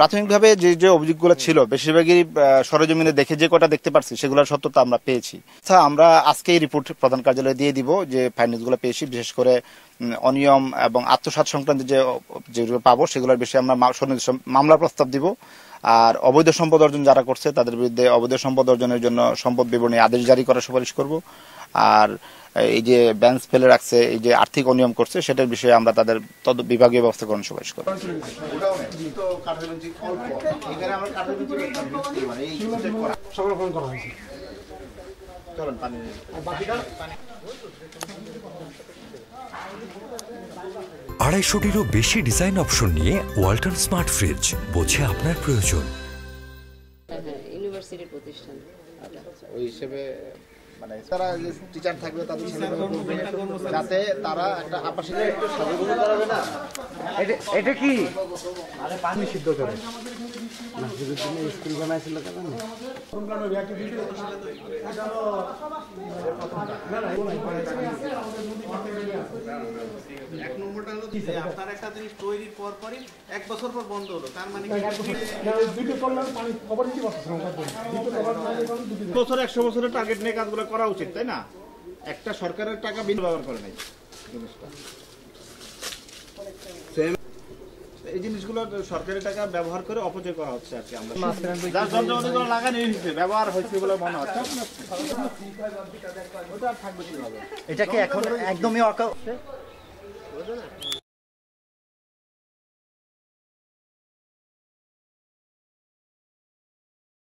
প্রাথমিকভাবে যে যে অভিযোগগুলো ছিল বেশিরভাগই সরেজমিনে দেখে যে কটা দেখতে পারছি সেগুলোর সত্যতা আমরা পেয়েছি। আমরা আজকেই রিপোর্ট প্রধান কার্যালয়ে দিয়ে দিব যে ফাইন্ডিংসগুলো পেয়েছি, বিশেষ করে অনিয়ম এবং আত্মসাৎ সংক্রান্ত যেগুলো পাবো সেগুলোর বিষয়ে আমরা মামলা প্রস্তাব দিব। আর অবৈধ সম্পদ অর্জন যারা করছে তাদের বিরুদ্ধে অবৈধ সম্পদ অর্জনের জন্য সম্পদ বিবরণী আদেশ জারি করার সুপারিশ করব। আর এই যে বেঞ্চ ফেলে রাখছে, এই যে আর্থিক অনিয়ম করছে সেটার বিষয়ে আমরা তাদের বিভাগীয় ব্যবস্থা গ্রহণ সুপারিশ করব। আড়াইশোটিরও বেশি ডিজাইন অপশন নিয়ে ওয়ালটন স্মার্ট ফ্রিজ, বোঝে আপনার প্রয়োজন। ইউনিভার্সিটির প্রতিষ্ঠান ওই হিসেবে মানে তারা টিচার থাকবে তাদের যাতে তারা একটা আবাসিক একটু সাজুগুজু করাবে না। এটা কি পানি সিদ্ধ করে স্কুল বানাইছিল কেন এক নম্বরটা হলো যে আপনার একটা জিনিস তৈরির পর পরই 1 বছর পর বন্ধ হলো, তার মানে বছর 100 বছরের টার্গেট নিয়ে কাজগুলো করা উচিত, তাই না? একটা সরকারের টাকা বিল ব্যবহার করে নাই জিনিসটা। এই জিনিসগুলো সরকারি টাকা ব্যবহার করে অপচয় করা হচ্ছে আর কি। আমরা যার যন্ত্রপাতিগুলো লাগানো হয়েছে ব্যবহার হয়েছে বলে মনে হচ্ছে। ওটা থাকবে কিভাবে? এটা কি এখন একদমই